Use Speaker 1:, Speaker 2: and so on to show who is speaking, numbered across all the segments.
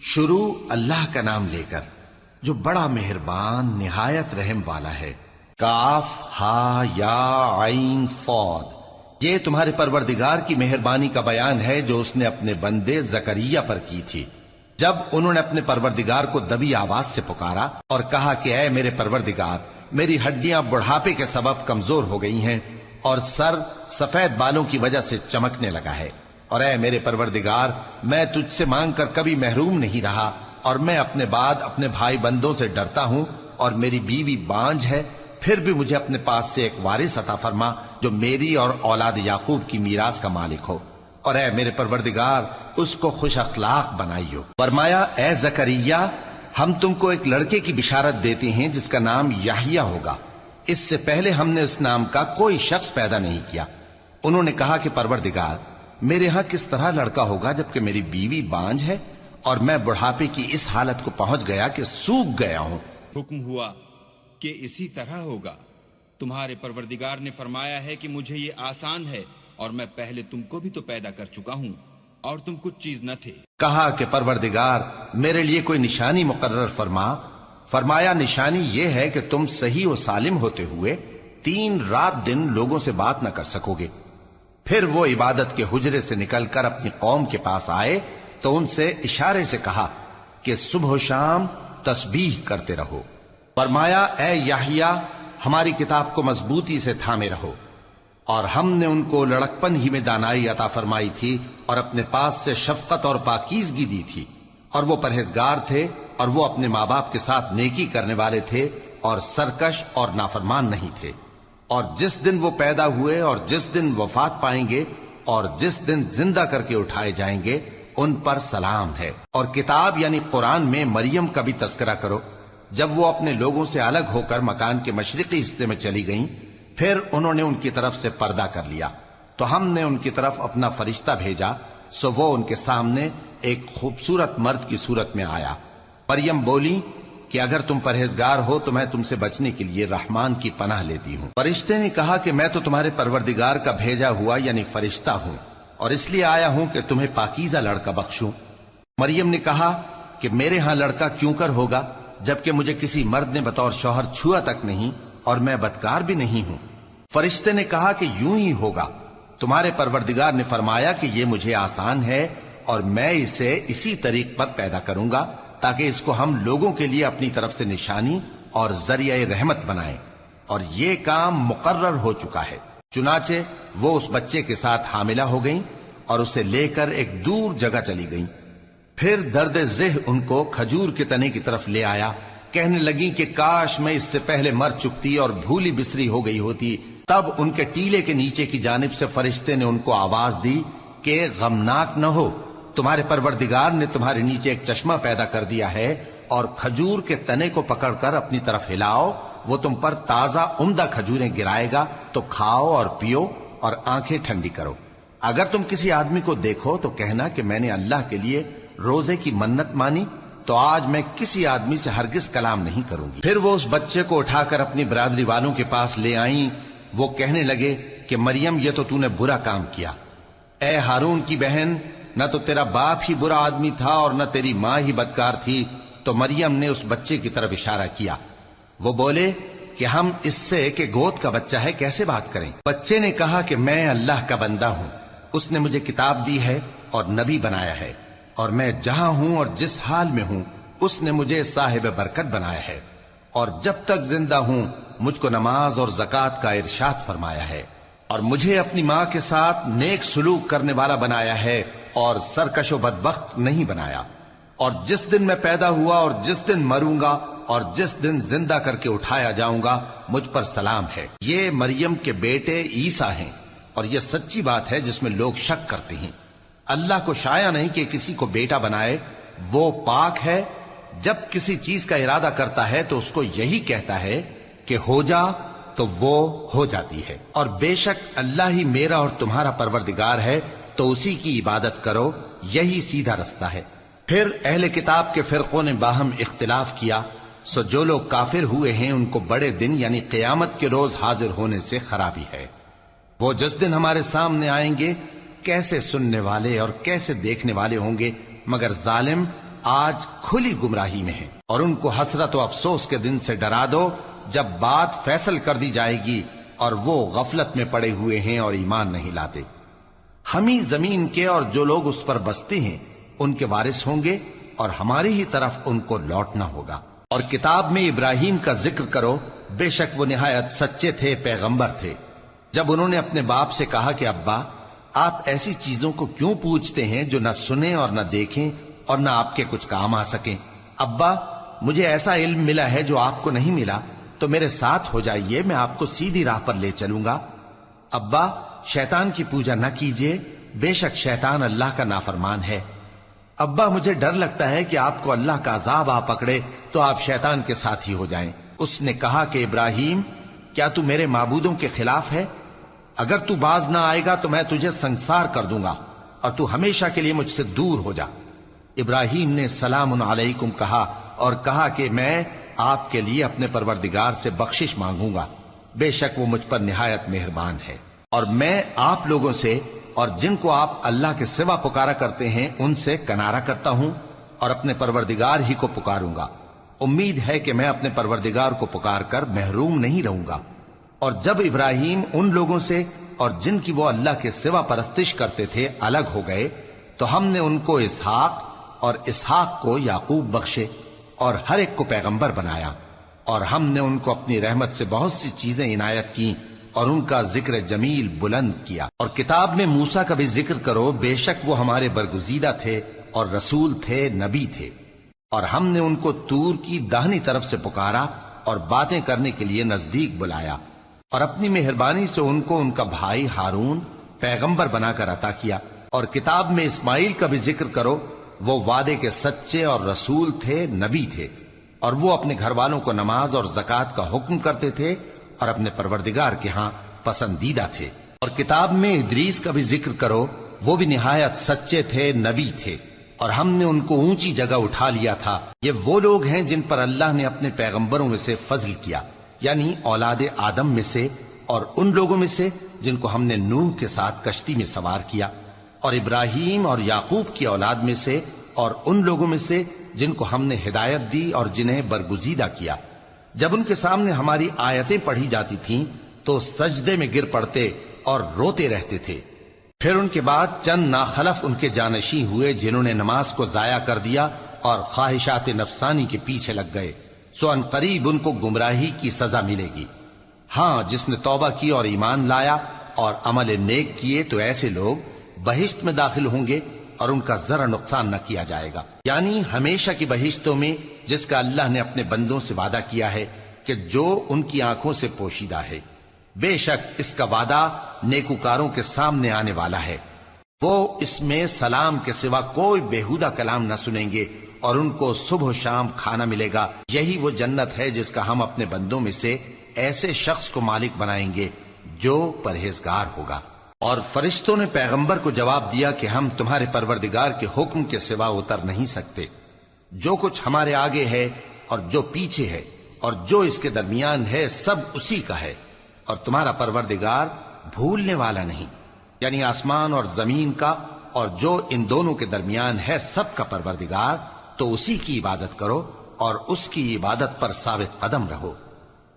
Speaker 1: شروع اللہ کا نام لے کر جو بڑا مہربان نہایت رحم والا ہے۔ کاف ہا یا عین صاد، یہ تمہارے پروردگار کی مہربانی کا بیان ہے جو اس نے اپنے بندے زکریا پر کی تھی جب انہوں نے اپنے پروردگار کو دبی آواز سے پکارا اور کہا کہ اے میرے پروردگار، میری ہڈیاں بڑھاپے کے سبب کمزور ہو گئی ہیں اور سر سفید بالوں کی وجہ سے چمکنے لگا ہے، اور اے میرے پروردگار، میں تجھ سے مانگ کر کبھی محروم نہیں رہا، اور میں اپنے بعد اپنے بھائی بندوں سے ڈرتا ہوں، اور میری بیوی بانجھ ہے، پھر بھی مجھے اپنے پاس سے ایک وارث عطا فرما جو میری اور اولاد یعقوب کی میراث کا مالک ہو، اور اے میرے پروردگار، اس کو خوش اخلاق بنائیو۔ فرمایا اے زکریا، ہم تم کو ایک لڑکے کی بشارت دیتے ہیں جس کا نام یحییٰ ہوگا، اس سے پہلے ہم نے اس نام کا کوئی شخص پیدا نہیں کیا۔ انہوں نے کہا کہ پروردگار، میرے ہاں کس طرح لڑکا ہوگا جبکہ میری بیوی بانجھ ہے اور میں بڑھاپے کی اس حالت کو پہنچ گیا کہ سوکھ گیا ہوں۔
Speaker 2: حکم ہوا کہ اسی طرح ہوگا، تمہارے پروردگار نے فرمایا ہے کہ مجھے یہ آسان ہے، اور میں پہلے تم کو بھی تو پیدا کر چکا ہوں اور تم کچھ چیز نہ تھے۔
Speaker 1: کہا کہ پروردگار، میرے لیے کوئی نشانی مقرر فرما۔ فرمایا نشانی یہ ہے کہ تم صحیح و سالم ہوتے ہوئے 3 رات دن لوگوں سے بات نہ کر سکو گے۔ پھر وہ عبادت کے حجرے سے نکل کر اپنی قوم کے پاس آئے تو ان سے اشارے سے کہا کہ صبح و شام تسبیح کرتے رہو۔ فرمایا اے یحییٰ، ہماری کتاب کو مضبوطی سے تھامے رہو، اور ہم نے ان کو لڑکپن ہی میں دانائی عطا فرمائی تھی اور اپنے پاس سے شفقت اور پاکیزگی دی تھی، اور وہ پرہیزگار تھے اور وہ اپنے ماں باپ کے ساتھ نیکی کرنے والے تھے اور سرکش اور نافرمان نہیں تھے۔ اور جس دن وہ پیدا ہوئے اور جس دن وفات پائیں گے اور جس دن زندہ کر کے اٹھائے جائیں گے ان پر سلام ہے۔ اور کتاب یعنی قرآن میں مریم کا بھی تذکرہ کرو، جب وہ اپنے لوگوں سے الگ ہو کر مکان کے مشرقی حصے میں چلی گئیں، پھر انہوں نے ان کی طرف سے پردہ کر لیا تو ہم نے ان کی طرف اپنا فرشتہ بھیجا، سو وہ ان کے سامنے ایک خوبصورت مرد کی صورت میں آیا۔ مریم بولی کہ اگر تم پرہیزگار ہو تو میں تم سے بچنے کے لیے رحمان کی پناہ لیتی ہوں۔ فرشتے نے کہا کہ میں تو تمہارے پروردگار کا بھیجا ہوا یعنی فرشتہ ہوں، اور اس لیے آیا ہوں کہ تمہیں پاکیزہ لڑکا بخشوں۔ مریم نے کہا کہ میرے ہاں لڑکا کیوں کر ہوگا جبکہ مجھے کسی مرد نے بطور شوہر چھوا تک نہیں اور میں بدکار بھی نہیں ہوں۔ فرشتے نے کہا کہ یوں ہی ہوگا، تمہارے پروردگار نے فرمایا کہ یہ مجھے آسان ہے اور میں اسے اسی طریق پر پیدا کروں گا تاکہ اس کو ہم لوگوں کے لیے اپنی طرف سے نشانی اور ذریعہ رحمت بنائیں، اور یہ کام مقرر ہو چکا ہے۔ چنانچہ وہ اس بچے کے ساتھ حاملہ ہو گئیں اور اسے لے کر ایک دور جگہ چلی گئیں۔ پھر درد ذہ ان کو کھجور کے تنے کی طرف لے آیا، کہنے لگیں کہ کاش میں اس سے پہلے مر چکتی اور بھولی بسری ہو گئی ہوتی۔ تب ان کے ٹیلے کے نیچے کی جانب سے فرشتے نے ان کو آواز دی کہ غمناک نہ ہو، تمہارے پروردگار نے تمہارے نیچے ایک چشمہ پیدا کر دیا ہے، اور کھجور کے تنے کو پکڑ کر اپنی طرف ہلاؤ، وہ تم پر تازہ عمدہ کھجوریں گرائے گا، تو کھاؤ اور پیو اور آنکھیں ٹھنڈی کرو۔ اگر تم کسی آدمی کو دیکھو تو کہنا کہ میں نے اللہ کے لیے روزے کی منت مانی، تو آج میں کسی آدمی سے ہرگز کلام نہیں کروں گی۔ پھر وہ اس بچے کو اٹھا کر اپنی برادری والوں کے پاس لے آئیں۔ وہ کہنے لگے کہ مریم، یہ تو نے برا کام کیا۔ اے ہارون کی بہن، نہ تو تیرا باپ ہی برا آدمی تھا اور نہ تیری ماں ہی بدکار تھی۔ تو مریم نے اس بچے کی طرف اشارہ کیا۔ وہ بولے کہ ہم اس سے کہ گود کا بچہ ہے کیسے بات کریں؟ بچے نے کہا کہ میں اللہ کا بندہ ہوں، اس نے مجھے کتاب دی ہے اور نبی بنایا ہے، اور میں جہاں ہوں اور جس حال میں ہوں اس نے مجھے صاحب برکت بنایا ہے، اور جب تک زندہ ہوں مجھ کو نماز اور زکوٰۃ کا ارشاد فرمایا ہے، اور مجھے اپنی ماں کے ساتھ نیک سلوک کرنے والا بنایا ہے اور سرکش و بدبخت نہیں بنایا، اور جس دن میں پیدا ہوا اور جس دن مروں گا اور جس دن زندہ کر کے اٹھایا جاؤں گا مجھ پر سلام ہے۔ یہ مریم کے بیٹے عیسیٰ ہیں، اور یہ سچی بات ہے جس میں لوگ شک کرتے ہیں۔ اللہ کو شایع نہیں کہ کسی کو بیٹا بنائے، وہ پاک ہے، جب کسی چیز کا ارادہ کرتا ہے تو اس کو یہی کہتا ہے کہ ہو جا تو وہ ہو جاتی ہے۔ اور بے شک اللہ ہی میرا اور تمہارا پروردگار ہے، تو اسی کی عبادت کرو، یہی سیدھا رستہ ہے۔ پھر اہل کتاب کے فرقوں نے باہم اختلاف کیا، سو جو لوگ کافر ہوئے ہیں ان کو بڑے دن یعنی قیامت کے روز حاضر ہونے سے خرابی ہے۔ وہ جس دن ہمارے سامنے آئیں گے کیسے سننے والے اور کیسے دیکھنے والے ہوں گے، مگر ظالم آج کھلی گمراہی میں ہیں، اور ان کو حسرت و افسوس کے دن سے ڈرا دو جب بات فیصل کر دی جائے گی اور وہ غفلت میں پڑے ہوئے ہیں اور ایمان نہیں لاتے۔ ہم ہی زمین کے اور جو لوگ اس پر بستے ہیں ان کے وارث ہوں گے، اور ہماری ہی طرف ان کو لوٹنا ہوگا۔ اور کتاب میں ابراہیم کا ذکر کرو، بے شک وہ نہایت سچے تھے، پیغمبر تھے۔ جب انہوں نے اپنے باپ سے کہا کہ ابا، آپ ایسی چیزوں کو کیوں پوچھتے ہیں جو نہ سنیں اور نہ دیکھیں اور نہ آپ کے کچھ کام آ سکیں؟ ابا، مجھے ایسا علم ملا ہے جو آپ کو نہیں ملا، تو میرے ساتھ ہو جائیے، میں آپ کو سیدھی راہ پر لے چلوں گا۔ ابا، شیطان کی پوجا نہ کیجیے، بے شک شیطان اللہ کا نافرمان ہے۔ ابا، مجھے ڈر لگتا ہے کہ آپ کو اللہ کا عذاب آ پکڑے تو آپ شیطان کے ساتھی ہو جائیں۔ اس نے کہا کہ ابراہیم، کیا تو میرے معبودوں کے خلاف ہے؟ اگر تو باز نہ آئے گا تو میں تجھے سنسار کر دوں گا اور تو ہمیشہ کے لیے مجھ سے دور ہو جا۔ ابراہیم نے سلام علیکم کہا اور کہا کہ میں آپ کے لیے اپنے پروردگار سے بخشش مانگوں گا، بے شک وہ مجھ پر نہایت مہربان ہے۔ اور میں آپ لوگوں سے اور جن کو آپ اللہ کے سوا پکارا کرتے ہیں ان سے کنارہ کرتا ہوں اور اپنے پروردگار ہی کو پکاروں گا۔ امید ہے کہ میں اپنے پروردگار کو پکار کر محروم نہیں رہوں گا۔ اور جب ابراہیم ان لوگوں سے اور جن کی وہ اللہ کے سوا پرستش کرتے تھے الگ ہو گئے تو ہم نے ان کو اسحاق اور اسحاق کو یعقوب بخشے اور ہر ایک کو پیغمبر بنایا، اور ہم نے ان کو اپنی رحمت سے بہت سی چیزیں عنایت کی اور ان کا ذکر جمیل بلند کیا۔ اور کتاب میں موسیٰ کا بھی ذکر کرو، بے شک وہ ہمارے برگزیدہ تھے اور رسول تھے، نبی تھے، اور ہم نے ان کو طور کی داہنی طرف سے پکارا اور باتیں کرنے کے لیے نزدیک بلایا، اور اپنی مہربانی سے ان کو ان کا بھائی ہارون پیغمبر بنا کر عطا کیا۔ اور کتاب میں اسماعیل کا بھی ذکر کرو، وہ وعدے کے سچے اور رسول تھے، نبی تھے، اور وہ اپنے گھر والوں کو نماز اور زکوٰۃ کا حکم کرتے تھے اور اپنے پروردگار کے ہاں پسندیدہ تھے۔ اور کتاب میں ادریس کا بھی ذکر کرو، وہ بھی نہایت سچے تھے، نبی تھے، اور ہم نے ان کو اونچی جگہ اٹھا لیا تھا۔ یہ وہ لوگ ہیں جن پر اللہ نے اپنے پیغمبروں میں سے فضل کیا، یعنی اولاد آدم میں سے، اور ان لوگوں میں سے جن کو ہم نے نوح کے ساتھ کشتی میں سوار کیا، اور ابراہیم اور یعقوب کی اولاد میں سے، اور ان لوگوں میں سے جن کو ہم نے ہدایت دی اور جنہیں برگزیدہ کیا۔ جب ان کے سامنے ہماری آیتیں پڑھی جاتی تھیں تو سجدے میں گر پڑتے اور روتے رہتے تھے۔ پھر ان کے بعد چند ناخلف ان کے جانشین ہوئے جنہوں نے نماز کو ضائع کر دیا اور خواہشات نفسانی کے پیچھے لگ گئے، سو ان قریب ان کو گمراہی کی سزا ملے گی۔ ہاں، جس نے توبہ کی اور ایمان لایا اور عمل نیک کیے تو ایسے لوگ بہشت میں داخل ہوں گے اور ان کا ذرا نقصان نہ کیا جائے گا، یعنی ہمیشہ کی بہشتوں میں جس کا اللہ نے اپنے بندوں سے وعدہ کیا ہے کہ جو ان کی آنکھوں سے پوشیدہ ہے۔ بے شک اس کا وعدہ نیکوکاروں کے سامنے آنے والا ہے، وہ اس میں سلام کے سوا کوئی بیہودہ کلام نہ سنیں گے اور ان کو صبح و شام کھانا ملے گا۔ یہی وہ جنت ہے جس کا ہم اپنے بندوں میں سے ایسے شخص کو مالک بنائیں گے جو پرہیزگار ہوگا۔ اور فرشتوں نے پیغمبر کو جواب دیا کہ ہم تمہارے پروردگار کے حکم کے سوا اتر نہیں سکتے۔ جو کچھ ہمارے آگے ہے اور جو پیچھے ہے اور جو اس کے درمیان ہے سب اسی کا ہے، اور تمہارا پروردگار بھولنے والا نہیں، یعنی آسمان اور زمین کا اور جو ان دونوں کے درمیان ہے سب کا پروردگار، تو اسی کی عبادت کرو اور اس کی عبادت پر ثابت قدم رہو۔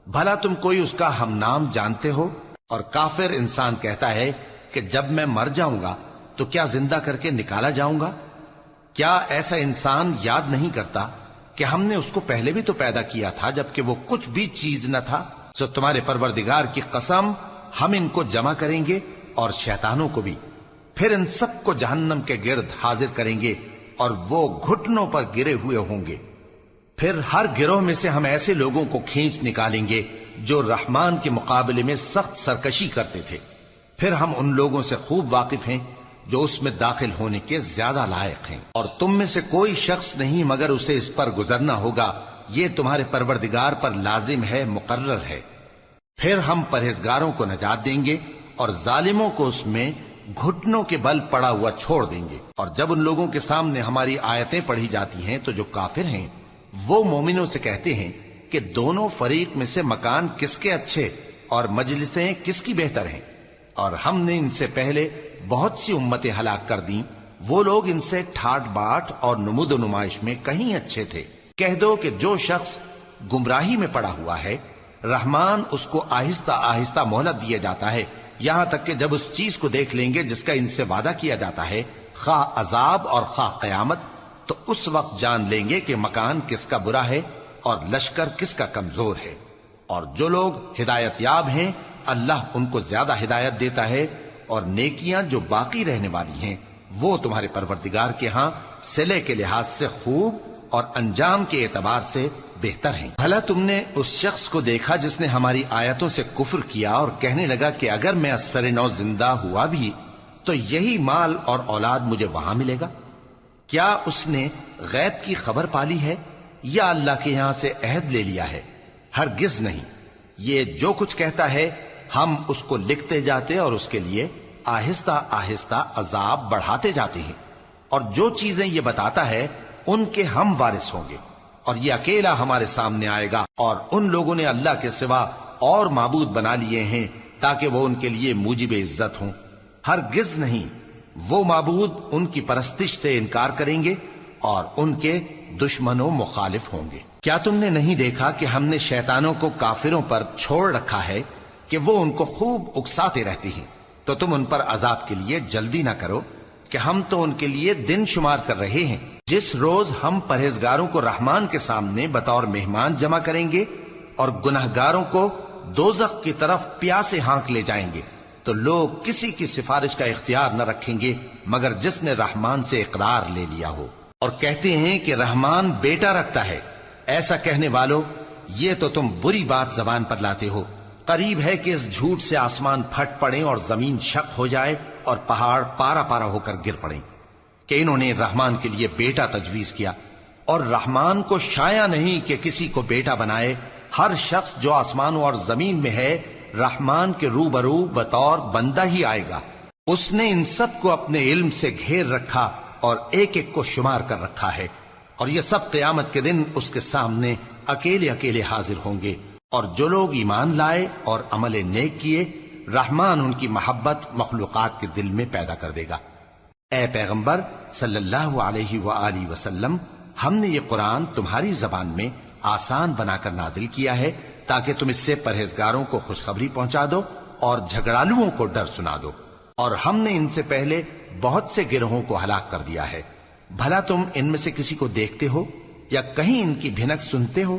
Speaker 1: بھلا تم کوئی اس کا ہم نام جانتے ہو؟ اور کافر انسان کہتا ہے کہ جب میں مر جاؤں گا تو کیا زندہ کر کے نکالا جاؤں گا؟ کیا ایسا انسان یاد نہیں کرتا کہ ہم نے اس کو پہلے بھی تو پیدا کیا تھا جبکہ وہ کچھ بھی چیز نہ تھا؟ سو تمہارے پروردگار کی قسم، ہم ان کو جمع کریں گے اور شیطانوں کو بھی، پھر ان سب کو جہنم کے گرد حاضر کریں گے اور وہ گھٹنوں پر گرے ہوئے ہوں گے۔ پھر ہر گروہ میں سے ہم ایسے لوگوں کو کھینچ نکالیں گے جو رحمان کے مقابلے میں سخت سرکشی کرتے تھے۔ پھر ہم ان لوگوں سے خوب واقف ہیں جو اس میں داخل ہونے کے زیادہ لائق ہیں، اور تم میں سے کوئی شخص نہیں مگر اسے اس پر گزرنا ہوگا، یہ تمہارے پروردگار پر لازم ہے، مقرر ہے۔ پھر ہم پرہیزگاروں کو نجات دیں گے اور ظالموں کو اس میں گھٹنوں کے بل پڑا ہوا چھوڑ دیں گے۔ اور جب ان لوگوں کے سامنے ہماری آیتیں پڑھی جاتی ہیں تو جو کافر ہیں وہ مومنوں سے کہتے ہیں کہ دونوں فریق میں سے مکان کس کے اچھے اور مجلسیں کس کی بہتر ہیں، اور ہم نے ان سے پہلے بہت سی امتیں ہلاک کر دیں وہ لوگ ان سے ٹھاٹ باٹ اور نمود و نمائش میں کہیں اچھے تھے۔ کہہ دو کہ جو شخص گمراہی میں پڑا ہوا ہے، رحمان اس کو آہستہ آہستہ مہلت دیا جاتا ہے، یہاں تک کہ جب اس چیز کو دیکھ لیں گے جس کا ان سے وعدہ کیا جاتا ہے، خواہ عذاب اور خواہ قیامت، تو اس وقت جان لیں گے کہ مکان کس کا برا ہے اور لشکر کس کا کمزور ہے۔ اور جو لوگ ہدایت یاب ہیں، اللہ ان کو زیادہ ہدایت دیتا ہے، اور نیکیاں جو باقی رہنے والی ہیں وہ تمہارے پروردگار کے ہاں صلے کے لحاظ سے خوب اور انجام کے اعتبار سے بہتر ہیں۔ بھلا تم نے اس شخص کو دیکھا جس نے ہماری آیتوں سے کفر کیا اور کہنے لگا کہ اگر میں ازسر نو زندہ ہوا بھی تو یہی مال اور اولاد مجھے وہاں ملے گا؟ کیا اس نے غیب کی خبر پالی ہے یا اللہ کے یہاں سے عہد لے لیا ہے؟ ہرگز نہیں، یہ جو کچھ کہتا ہے ہم اس کو لکھتے جاتے اور اس کے لیے آہستہ آہستہ عذاب بڑھاتے جاتے ہیں، اور جو چیزیں یہ بتاتا ہے ان کے ہم وارث ہوں گے، اور یہ اکیلا ہمارے سامنے آئے گا۔ اور ان لوگوں نے اللہ کے سوا اور معبود بنا لیے ہیں تاکہ وہ ان کے لیے موجب عزت ہوں۔ ہرگز نہیں، وہ معبود ان کی پرستش سے انکار کریں گے اور ان کے دشمن و مخالف ہوں گے۔ کیا تم نے نہیں دیکھا کہ ہم نے شیطانوں کو کافروں پر چھوڑ رکھا ہے کہ وہ ان کو خوب اکساتے رہتے ہیں؟ تو تم ان پر عذاب کے لیے جلدی نہ کرو کہ ہم تو ان کے لیے دن شمار کر رہے ہیں۔ جس روز ہم پرہیزگاروں کو رحمان کے سامنے بطور مہمان جمع کریں گے اور گنہگاروں کو دوزخ کی طرف پیاسے ہانک لے جائیں گے، تو لوگ کسی کی سفارش کا اختیار نہ رکھیں گے مگر جس نے رحمان سے اقرار لے لیا ہو۔ اور کہتے ہیں کہ رحمان بیٹا رکھتا ہے۔ ایسا کہنے والوں، یہ تو تم بری بات زبان پر لاتے ہو۔ قریب ہے کہ اس جھوٹ سے آسمان پھٹ پڑیں اور زمین شق ہو جائے اور پہاڑ پارا پارا ہو کر گر پڑیں کہ انہوں نے رحمان کے لیے بیٹا تجویز کیا، اور رحمان کو شایع نہیں کہ کسی کو بیٹا بنائے۔ ہر شخص جو آسمانوں اور زمین میں ہے رحمان کے روبرو بطور بندہ ہی آئے گا۔ اس نے ان سب کو اپنے علم سے گھیر رکھا اور ایک ایک کو شمار کر رکھا ہے، اور یہ سب قیامت کے دن اس کے سامنے اکیلے اکیلے حاضر ہوں گے۔ اور جو لوگ ایمان لائے اور عمل نیک کیے، رحمان ان کی محبت مخلوقات کے دل میں پیدا کر دے گا۔ اے پیغمبر صلی اللہ علیہ وآلہ وسلم، ہم نے یہ قرآن تمہاری زبان میں آسان بنا کر نازل کیا ہے تاکہ تم اس سے پرہیزگاروں کو خوشخبری پہنچا دو اور جھگڑالوؤں کو ڈر سنا دو۔ اور ہم نے ان سے پہلے بہت سے گروہوں کو ہلاک کر دیا ہے۔ بھلا تم ان میں سے کسی کو دیکھتے ہو یا کہیں ان کی بھنک سنتے ہو؟